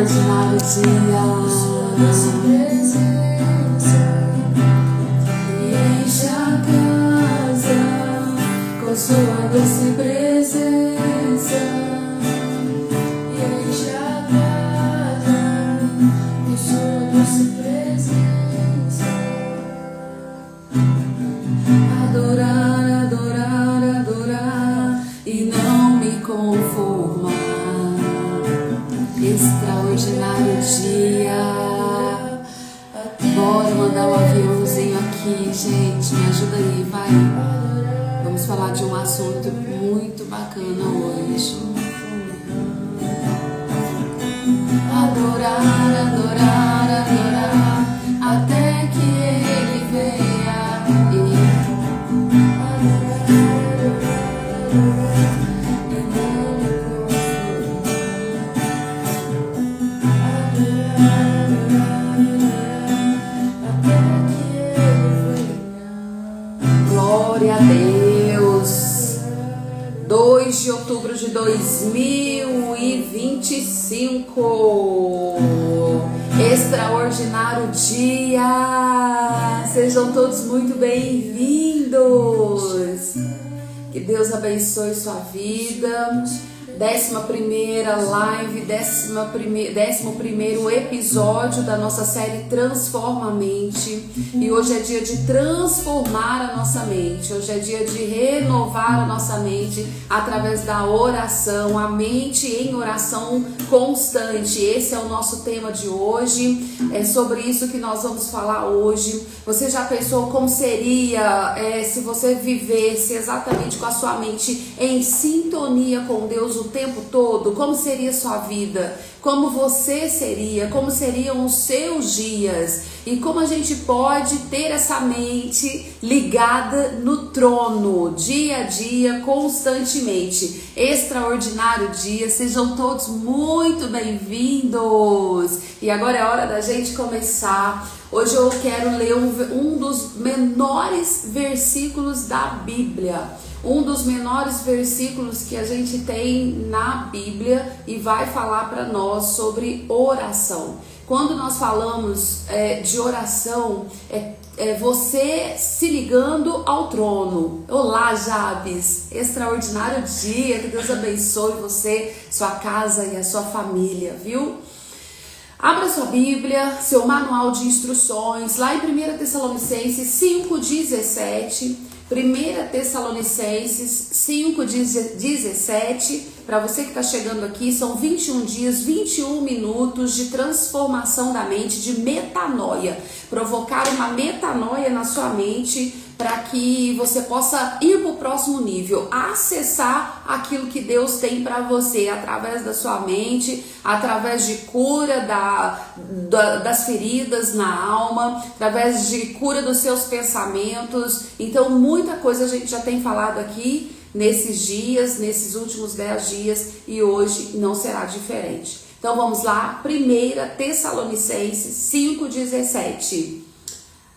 extraordinário dia. E enche a casa com sua doce presença. E enche a casa com sua doce presença. Adorar, adorar, adorar e não me conformar. Extraordinário dia. Bora mandar um aviãozinho aqui, gente. Me ajuda aí, vai. Vamos falar de um assunto muito bacana hoje. Adorar, adorar, adorar até que Ele venha. Glória a Deus. 2 de outubro de 2025. Extraordinário dia. Sejam todos muito bem-vindos. Que Deus abençoe sua vida. 11ª live, 11º episódio da nossa série Transforma a Mente. E hoje é dia de transformar a nossa mente. Hoje é dia de renovar a nossa mente através da oração, a mente em oração constante. Esse é o nosso tema de hoje. É sobre isso que nós vamos falar hoje. Você já pensou como seria se você vivesse exatamente com a sua mente em sintonia com Deus o tempo todo? Como seria sua vida? Como você seria? Como seriam os seus dias? E como a gente pode ter essa mente ligada no trono, dia a dia, constantemente. Extraordinário dia, sejam todos muito bem-vindos. E agora é hora da gente começar. Hoje eu quero ler um dos menores versículos da Bíblia. Um dos menores versículos que a gente tem na Bíblia e vai falar para nós sobre oração. Quando nós falamos de oração, é você se ligando ao trono. Olá, Jabes, extraordinário dia, que Deus abençoe você, sua casa e a sua família, viu? Abra sua Bíblia, seu manual de instruções, lá em 1 Tessalonicenses 5,17. 1 Tessalonicenses 5,17. Para você que está chegando aqui, são 21 dias, 21 minutos de transformação da mente, de metanoia. Provocar uma metanoia na sua mente para que você possa ir para o próximo nível, acessar aquilo que Deus tem para você através da sua mente, através de cura das feridas na alma, através de cura dos seus pensamentos. Então muita coisa a gente já tem falado aqui nesses dias, nesses últimos 10 dias, e hoje não será diferente. Então vamos lá, 1 Tessalonicenses 5,17.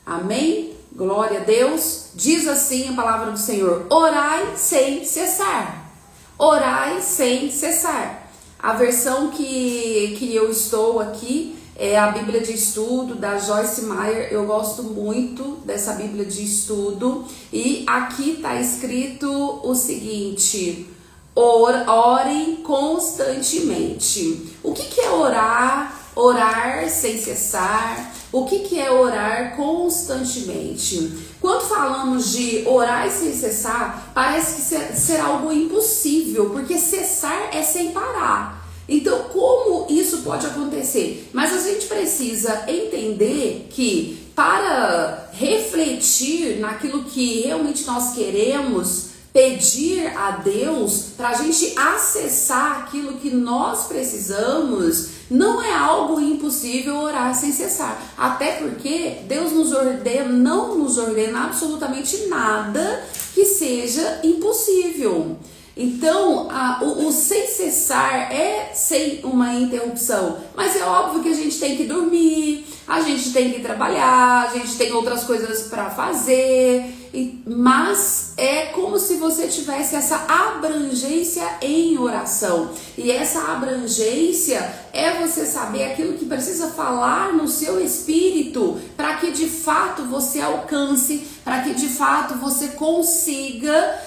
Amém? Glória a Deus. Diz assim a palavra do Senhor: orai sem cessar. Orai sem cessar. A versão que eu estou aqui é a Bíblia de Estudo da Joyce Meyer. Eu gosto muito dessa Bíblia de Estudo. E aqui está escrito o seguinte: orem constantemente. O que é orar? Orar sem cessar. O que é orar constantemente? Quando falamos de orar sem cessar, parece que será algo impossível, porque cessar é sem parar. Então, como isso pode acontecer? Mas a gente precisa entender que para refletir naquilo que realmente nós queremos, pedir a Deus, para a gente acessar aquilo que nós precisamos, não é algo impossível orar sem cessar. Até porque Deus não nos ordena absolutamente nada que seja impossível. Então, o sem cessar é sem uma interrupção. Mas é óbvio que a gente tem que dormir, a gente tem que trabalhar, a gente tem outras coisas para fazer. mas é como se você tivesse essa abrangência em oração. E essa abrangência é você saber aquilo que precisa falar no seu espírito para que de fato você alcance, para que de fato você consiga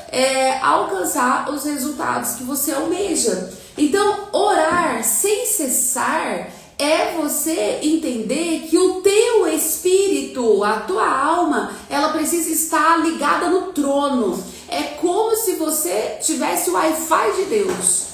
alcançar os resultados que você almeja. Então, orar sem cessar é você entender que o teu espírito, a tua alma, ela precisa estar ligada no trono. É como se você tivesse o Wi-Fi de Deus.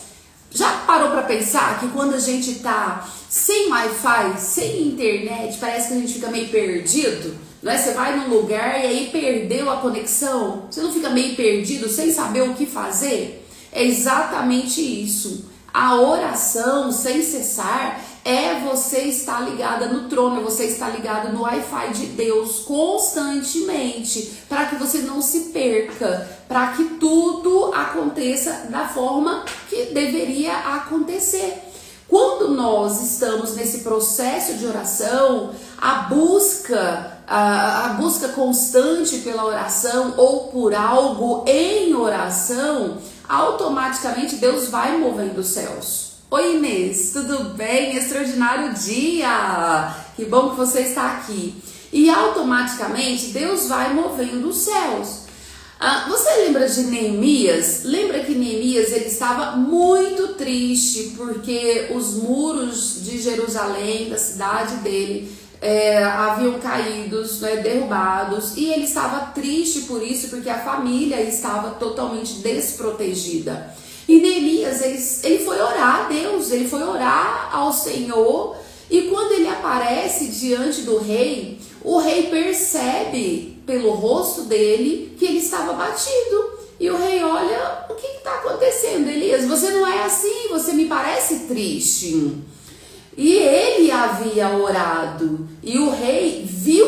Já parou para pensar que quando a gente tá sem Wi-Fi, sem internet, parece que a gente fica meio perdido? Não é? Você vai num lugar e aí perdeu a conexão. Você não fica meio perdido, sem saber o que fazer? É exatamente isso. A oração sem cessar é você estar ligada no trono, é você estar ligado no Wi-Fi de Deus constantemente, para que você não se perca, para que tudo aconteça da forma que deveria acontecer. Quando nós estamos nesse processo de oração, a busca constante pela oração ou por algo em oração, automaticamente Deus vai movendo os céus. Oi Inês, tudo bem? Extraordinário dia! Que bom que você está aqui. E automaticamente Deus vai movendo os céus. Você lembra de Neemias? Lembra que Neemias ele estava muito triste porque os muros de Jerusalém, da cidade dele, haviam caídos, derrubados, e ele estava triste por isso, porque a família estava totalmente desprotegida. E Neemias, ele foi orar a Deus, ele foi orar ao Senhor, e quando ele aparece diante do rei, o rei percebe pelo rosto dele que ele estava batido. E o rei olha, o que está acontecendo, Elias? Você não é assim, você me parece triste. E ele havia orado, e o rei viu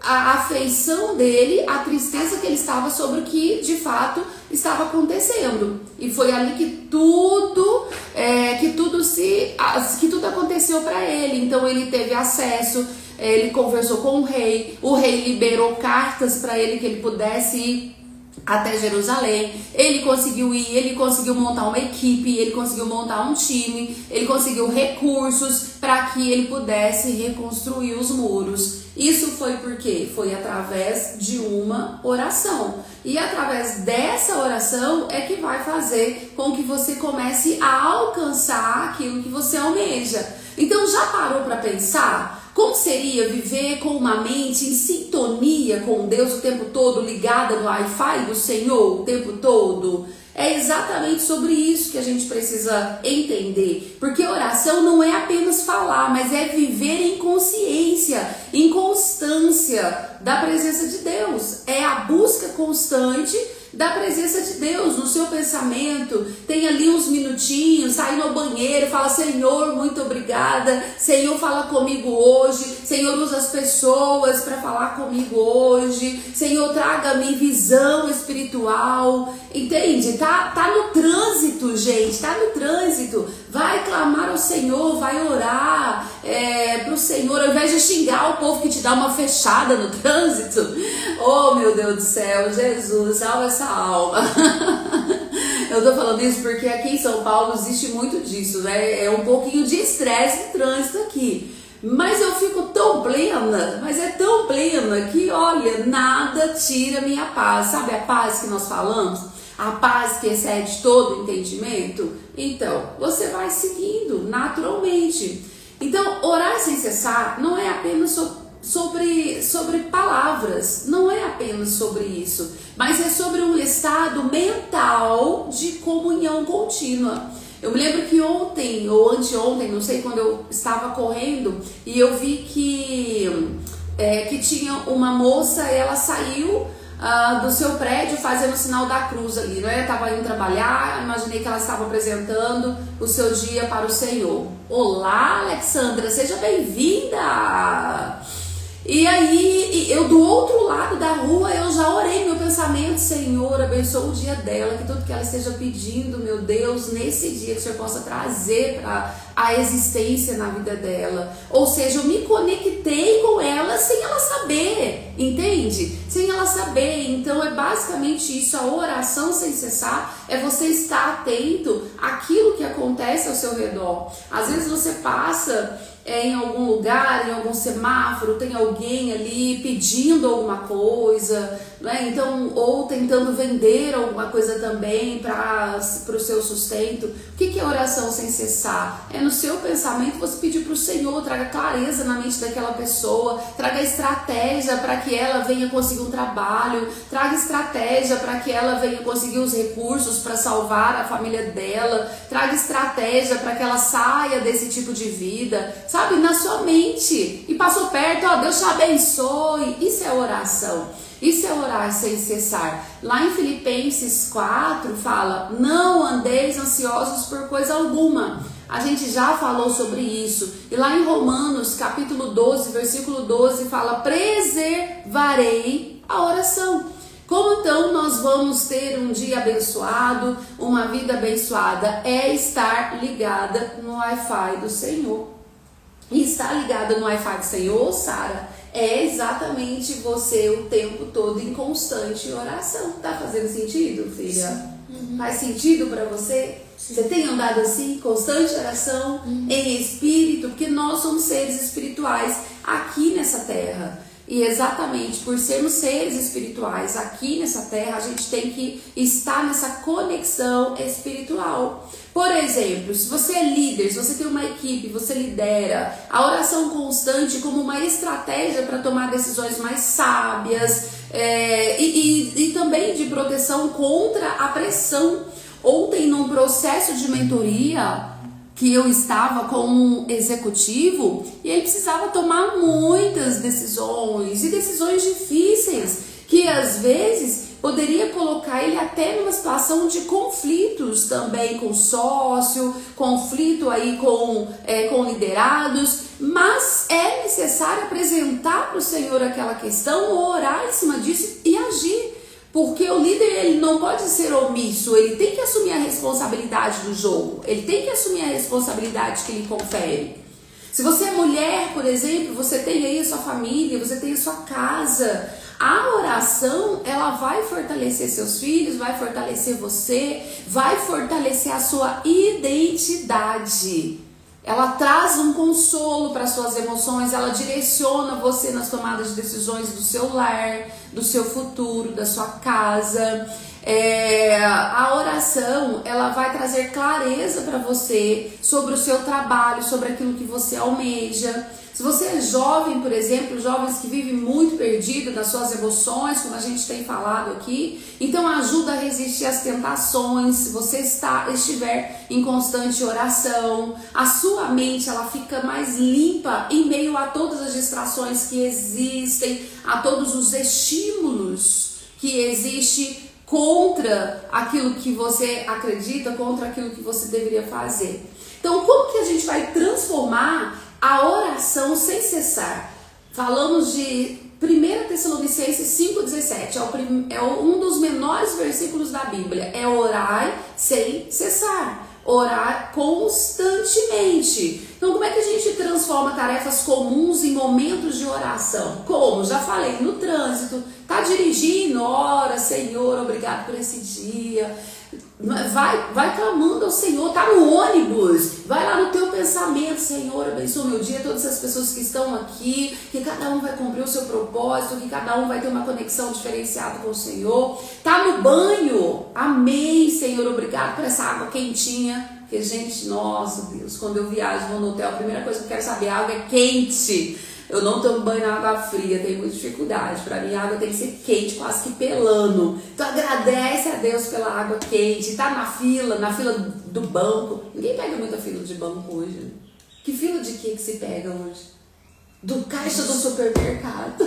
a afeição dele, a tristeza que ele estava sobre o que de fato estava acontecendo. E foi ali que tudo aconteceu para ele. Então ele teve acesso, ele conversou com o rei liberou cartas para ele que ele pudesse ir até Jerusalém. Ele conseguiu ir, ele conseguiu montar uma equipe, ele conseguiu montar um time, ele conseguiu recursos para que ele pudesse reconstruir os muros. Isso foi porque foi através de uma oração. E através dessa oração é que vai fazer com que você comece a alcançar aquilo que você almeja. Então já parou para pensar? Como seria viver com uma mente em sintonia com Deus o tempo todo, ligada no Wi-Fi do Senhor o tempo todo? É exatamente sobre isso que a gente precisa entender. Porque oração não é apenas falar, mas é viver em consciência, em constância da presença de Deus. É a busca constante da presença de Deus no seu pensamento. Tem ali uns minutinhos, sai no banheiro, fala: Senhor, muito obrigada, Senhor, fala comigo hoje, Senhor, usa as pessoas para falar comigo hoje, Senhor, traga-me visão espiritual. Entende? Tá no trânsito, gente, tá no trânsito. Vai clamar ao Senhor, vai orar pro Senhor, ao invés de xingar o povo que te dá uma fechada no trânsito. Oh, meu Deus do céu, Jesus, salva essa alma. Eu tô falando isso porque aqui em São Paulo existe muito disso, né? É um pouquinho de estresse de trânsito aqui. Mas eu fico tão plena, mas é tão plena que, olha, nada tira minha paz. Sabe a paz que nós falamos? A paz que excede todo entendimento? Então, você vai seguindo naturalmente. Então, orar sem cessar não é apenas sobre palavras, não é apenas sobre isso, mas é sobre um estado mental de comunhão contínua. Eu me lembro que ontem ou anteontem, não sei, quando eu estava correndo e eu vi que tinha uma moça, ela saiu do seu prédio fazendo o sinal da cruz ali, né? Estava indo trabalhar, imaginei que ela estava apresentando o seu dia para o Senhor. Olá, Alexandra, seja bem-vinda! E aí, eu do outro lado da rua, eu já orei meu pensamento: Senhor, abençoa o dia dela, que tudo que ela esteja pedindo, meu Deus, nesse dia que o Senhor possa trazer para a existência na vida dela. Ou seja, eu me conectei com ela sem ela saber, entende? Sem ela saber. Então é basicamente isso, a oração sem cessar é você estar atento àquilo que acontece ao seu redor. Às vezes você passa em algum lugar, em algum semáforo, tem alguém ali pedindo alguma coisa, né? Então, ou tentando vender alguma coisa também para o seu sustento. O que é oração sem cessar? É no seu pensamento você pedir para o Senhor, traga clareza na mente daquela pessoa, traga estratégia para que ela venha conseguir um trabalho, traga estratégia para que ela venha conseguir os recursos para salvar a família dela, traga estratégia para que ela saia desse tipo de vida, sabe, na sua mente. E passou perto, ó, Deus te abençoe. Isso é oração. Isso é orar sem cessar. Lá em Filipenses 4 fala: não andeis ansiosos por coisa alguma. A gente já falou sobre isso. E lá em Romanos capítulo 12, versículo 12 fala: preservarei a oração. Como então nós vamos ter um dia abençoado, uma vida abençoada? É estar ligada no Wi-Fi do Senhor. E estar ligada no Wi-Fi do Senhor, Sara, é exatamente você o tempo todo em constante oração. Tá fazendo sentido, filha? Sim. Uhum. Faz sentido para você? Sim. Você tem andado assim, constante oração, em espírito? Porque nós somos seres espirituais aqui nessa terra. E exatamente por sermos seres espirituais aqui nessa terra, a gente tem que estar nessa conexão espiritual. Por exemplo, se você é líder, se você tem uma equipe, você lidera, a oração constante como uma estratégia para tomar decisões mais sábias e também de proteção contra a pressão. Ontem, num processo de mentoria, que eu estava com um executivo e ele precisava tomar muitas decisões, e decisões difíceis, que às vezes poderia colocar ele até numa situação de conflitos também com sócio, conflito aí com liderados, mas é necessário apresentar para o Senhor aquela questão, orar em cima disso e agir. Porque o líder, ele não pode ser omisso, ele tem que assumir a responsabilidade do jogo, ele tem que assumir a responsabilidade que lhe confere. Se você é mulher, por exemplo, você tem aí a sua família, você tem a sua casa, a oração, ela vai fortalecer seus filhos, vai fortalecer você, vai fortalecer a sua identidade. Ela traz um consolo para suas emoções, ela direciona você nas tomadas de decisões do seu lar, do seu futuro, da sua casa. A oração, ela vai trazer clareza para você sobre o seu trabalho, sobre aquilo que você almeja. Se você é jovem, por exemplo, jovens que vivem muito perdidos nas suas emoções, como a gente tem falado aqui, então ajuda a resistir às tentações. Se você estiver em constante oração, a sua mente, ela fica mais limpa em meio a todas as distrações que existem, a todos os estímulos que existem contra aquilo que você acredita, contra aquilo que você deveria fazer. Então, como que a gente vai transformar a oração sem cessar? Falamos de 1 Tessalonicenses 5,17, é um dos menores versículos da Bíblia. É orar sem cessar, orar constantemente. Então, como é que a gente transforma tarefas comuns em momentos de oração? Como? Já falei, no trânsito, tá dirigindo, ora, Senhor, obrigado por esse dia. Vai clamando ao Senhor, tá no ônibus, vai lá no teu pensamento: Senhor, abençoa o meu dia, todas as pessoas que estão aqui, que cada um vai cumprir o seu propósito, que cada um vai ter uma conexão diferenciada com o Senhor. Tá no banho, amém, Senhor, obrigado por essa água quentinha. Porque, gente, nossa Deus, quando eu viajo, vou no hotel, a primeira coisa que eu quero saber, a água é quente. Eu não tomo banho na água fria, tenho muita dificuldade. Para mim, a água tem que ser quente, quase que pelando. Então, agradece a Deus pela água quente. Tá na fila do banco. Ninguém pega muita fila de banco hoje. Que fila de que se pega hoje? Do caixa do supermercado.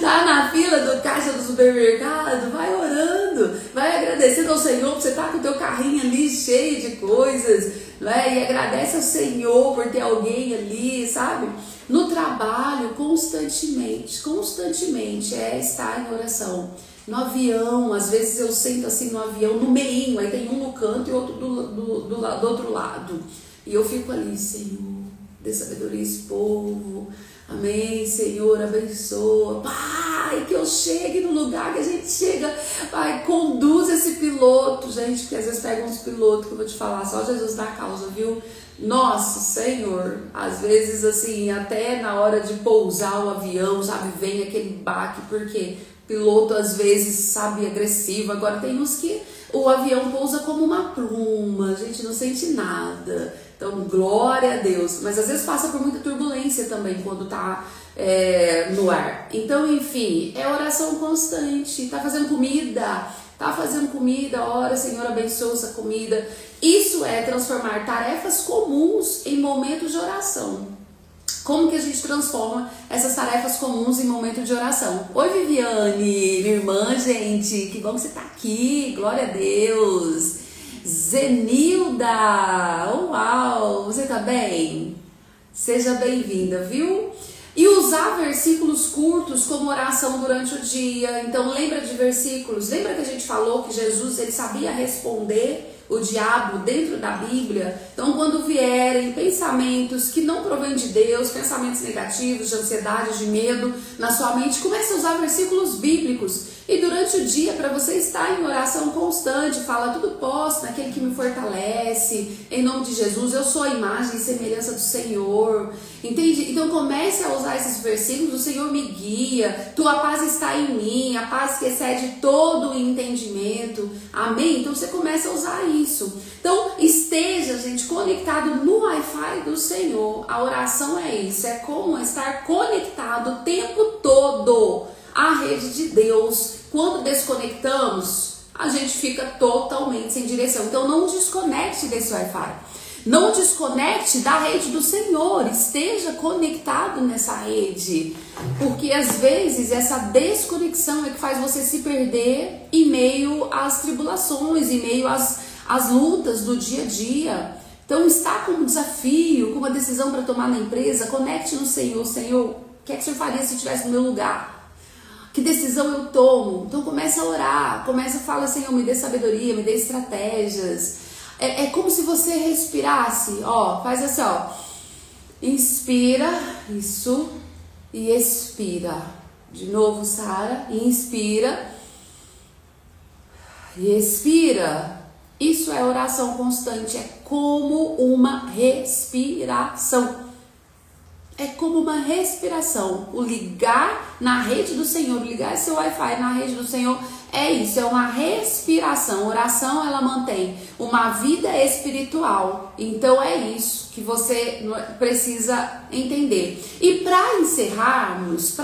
Tá na fila do caixa do supermercado? Vai orando. vai agradecendo ao Senhor por você estar com o teu carrinho ali cheio de coisas, né? E agradece ao Senhor por ter alguém ali, sabe? No trabalho, constantemente é estar em oração. No avião, às vezes eu sento assim no avião, no meinho, aí tem um no canto e outro do outro lado. E eu fico ali, Senhor, dê sabedoria a esse povo. Amém, Senhor, abençoa. Pai, que eu chegue no lugar que a gente chega. Pai, conduz esse piloto, gente, porque às vezes pega uns pilotos que eu vou te falar, só Jesus dá causa, viu? Nossa, Senhor, às vezes assim, até na hora de pousar o avião, sabe, vem aquele baque, porque piloto às vezes, sabe, agressivo. Agora tem uns que o avião pousa como uma pluma, a gente não sente nada. Então, glória a Deus. Mas às vezes passa por muita turbulência também quando tá no ar. Então, enfim, é oração constante. Tá fazendo comida, ora, Senhor, abençoa essa comida. Isso é transformar tarefas comuns em momentos de oração. Como que a gente transforma essas tarefas comuns em momento de oração? Oi, Viviane, minha irmã, gente, que bom que você tá aqui, glória a Deus. Zenilda, uau, você tá bem? Seja bem-vinda, viu? E usar versículos curtos como oração durante o dia. Então lembra de versículos, lembra que a gente falou que Jesus ele sabia responder o diabo dentro da Bíblia? Então quando vierem pensamentos que não provêm de Deus, pensamentos negativos, de ansiedade, de medo na sua mente, comece a usar versículos bíblicos. E durante o dia, para você estar em oração constante, fala: tudo posso naquele que me fortalece, em nome de Jesus, eu sou a imagem e semelhança do Senhor, entende? Então comece a usar esses versículos: o Senhor me guia, tua paz está em mim, a paz que excede todo o entendimento, amém? Então você começa a usar isso. Então esteja, gente, conectado no Wi-Fi do Senhor. A oração é isso, é como estar conectado o tempo todo à rede de Deus. Quando desconectamos, a gente fica totalmente sem direção. Então não desconecte desse Wi-Fi. Não desconecte da rede do Senhor. Esteja conectado nessa rede. Porque às vezes essa desconexão é que faz você se perder em meio às tribulações, em meio às lutas do dia a dia. Então está com um desafio, com uma decisão para tomar na empresa, conecte no Senhor. Senhor, o que é que o Senhor faria se eu estivesse no meu lugar? Que decisão eu tomo? Então começa a orar, começa a falar: Senhor, me dê sabedoria, me dê estratégias. É como se você respirasse, ó, faz assim, ó, inspira, isso, e expira. De novo, Sara, inspira e expira. Isso é oração constante, é como uma respiração. É como uma respiração. O ligar na rede do Senhor, ligar seu Wi-Fi na rede do Senhor, é isso, é uma respiração. Oração, ela mantém uma vida espiritual. Então é isso que você precisa entender. E para encerrarmos,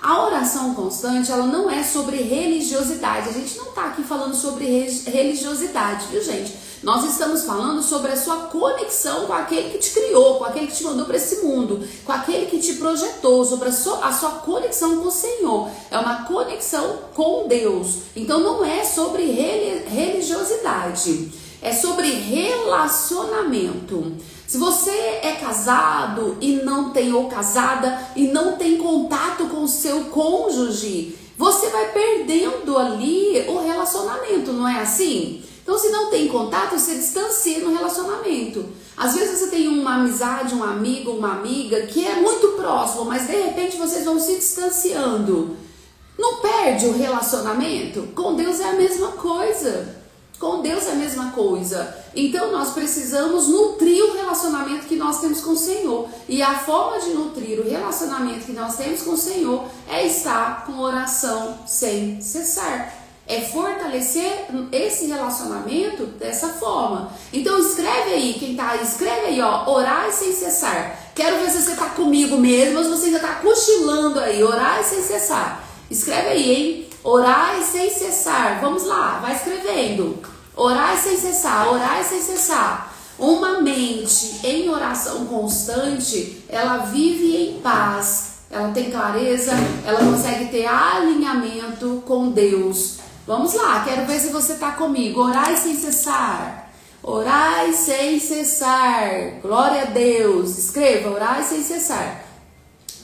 a oração constante, ela não é sobre religiosidade. A gente não está aqui falando sobre religiosidade, viu, gente? Nós estamos falando sobre a sua conexão com aquele que te criou, com aquele que te mandou para esse mundo, com aquele que te projetou, sobre a sua conexão com o Senhor. É uma conexão com Deus. Então não é sobre religiosidade, é sobre relacionamento. Se você é casado e não tem, ou casada, e não tem contato com o seu cônjuge, você vai perdendo ali o relacionamento, não é assim? Então, se não tem contato, você distancia no relacionamento. Às vezes você tem uma amizade, um amigo, uma amiga que é muito próximo, mas de repente vocês vão se distanciando. Não perde o relacionamento? Com Deus é a mesma coisa. Com Deus é a mesma coisa. Então nós precisamos nutrir o relacionamento que nós temos com o Senhor. E a forma de nutrir o relacionamento que nós temos com o Senhor é estar com oração sem cessar. É fortalecer esse relacionamento dessa forma. Então escreve aí, quem tá aí, escreve aí, ó, orar sem cessar. Quero ver se você tá comigo mesmo, ou se você já tá cochilando aí, orar sem cessar. Escreve aí, hein? Orar sem cessar. Vamos lá, vai escrevendo. Orar sem cessar, orar sem cessar. Uma mente em oração constante, ela vive em paz, ela tem clareza, ela consegue ter alinhamento com Deus. Vamos lá, quero ver se você está comigo. Orai sem cessar. Orai sem cessar. Glória a Deus. Escreva, orai sem cessar.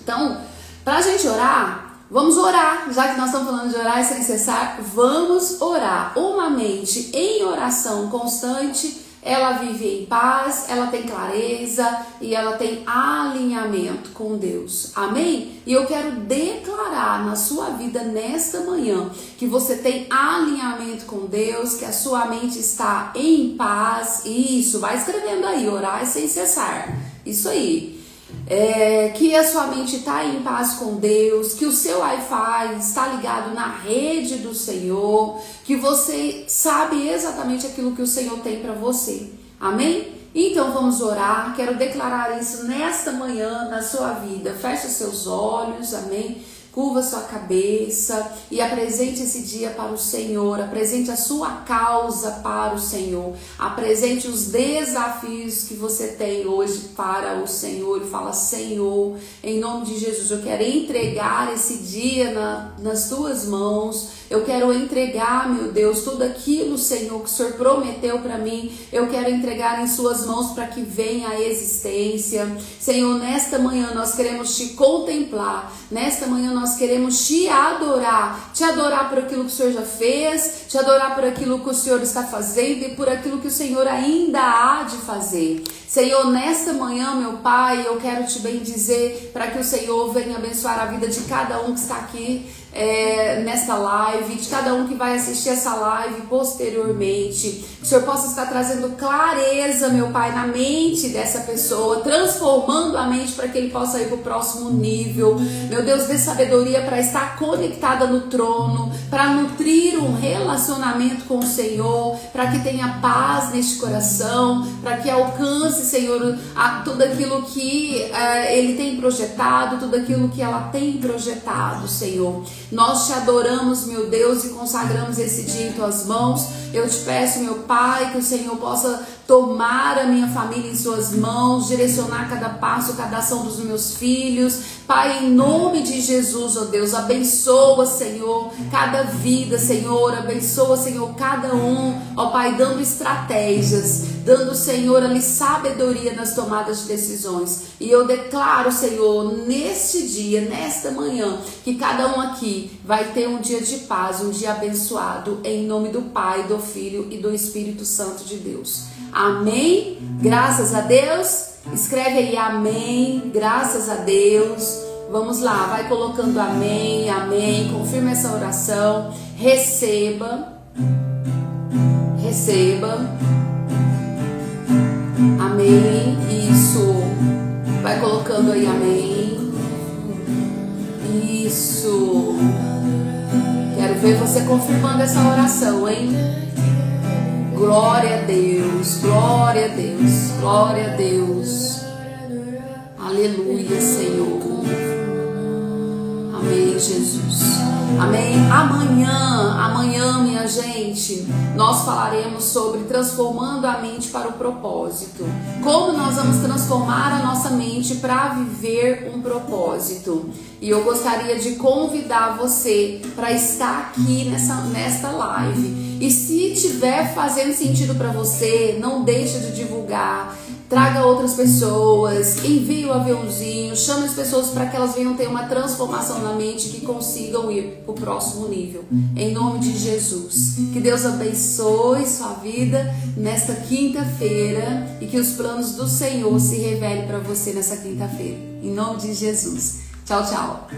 Então, para a gente orar, vamos orar. Já que nós estamos falando de orar sem cessar, vamos orar. Uma mente em oração constante, ela vive em paz, ela tem clareza e ela tem alinhamento com Deus. Amém? E eu quero declarar na sua vida nesta manhã que você tem alinhamento com Deus, que a sua mente está em paz. Isso, vai escrevendo aí, orar sem cessar. Isso aí. Que a sua mente está em paz com Deus, que o seu Wi-Fi está ligado na rede do Senhor, que você sabe exatamente aquilo que o Senhor tem para você. Amém? Então vamos orar. Quero declarar isso nesta manhã na sua vida. Feche os seus olhos, amém? Curva sua cabeça e apresente esse dia para o Senhor, apresente a sua causa para o Senhor, apresente os desafios que você tem hoje para o Senhor e fala: Senhor, em nome de Jesus, eu quero entregar esse dia nas tuas mãos. Eu quero entregar, meu Deus, tudo aquilo, Senhor, que o Senhor prometeu para mim. Eu quero entregar em suas mãos para que venha a existência. Senhor, nesta manhã nós queremos te contemplar. Nesta manhã nós queremos te adorar. Te adorar por aquilo que o Senhor já fez. Te adorar por aquilo que o Senhor está fazendo e por aquilo que o Senhor ainda há de fazer. Senhor, nesta manhã, meu Pai, eu quero te bendizer para que o Senhor venha abençoar a vida de cada um que está aqui nesta live, de cada um que vai assistir essa live posteriormente. Que o Senhor possa estar trazendo clareza, meu Pai, na mente dessa pessoa, transformando a mente para que ele possa ir para o próximo nível. Meu Deus, dê sabedoria para estar conectada no trono, para nutrir um relacionamento com o Senhor, para que tenha paz neste coração, para que alcance, Senhor, tudo aquilo que ele tem projetado, tudo aquilo que ela tem projetado, Senhor. Nós te adoramos, meu Deus, e consagramos esse dia em tuas mãos. Eu te peço, meu Pai, que o Senhor possa tomar a minha família em suas mãos, direcionar cada passo, cada ação dos meus filhos. Pai, em nome de Jesus, ó Deus, abençoa, Senhor, cada vida, Senhor, abençoa, Senhor, cada um, ó Pai, dando estratégias, dando, Senhor, ali sabedoria nas tomadas de decisões. E eu declaro, Senhor, neste dia, nesta manhã, que cada um aqui vai ter um dia de paz, um dia abençoado, em nome do Pai, do Filho e do Espírito Santo de Deus. Amém? Graças a Deus. Escreve aí amém, graças a Deus. Vamos lá, vai colocando amém, amém. Confirma essa oração. Receba. Receba. Amém. Isso. Vai colocando aí amém. Isso. Quero ver você confirmando essa oração, hein? Glória a Deus, glória a Deus, glória a Deus. Aleluia, Senhor. Amém, Jesus. Amém. Amanhã, minha gente, nós falaremos sobre transformando a mente para o propósito. Como nós vamos transformar a nossa mente para viver um propósito. E eu gostaria de convidar você para estar aqui nesta live. E se tiver fazendo sentido para você, não deixa de divulgar. Traga outras pessoas, envie o aviãozinho, chame as pessoas para que elas venham ter uma transformação na mente, que consigam ir para o próximo nível. Em nome de Jesus. Que Deus abençoe sua vida nesta quinta-feira e que os planos do Senhor se revelem para você nessa quinta-feira. Em nome de Jesus. Tchau, tchau.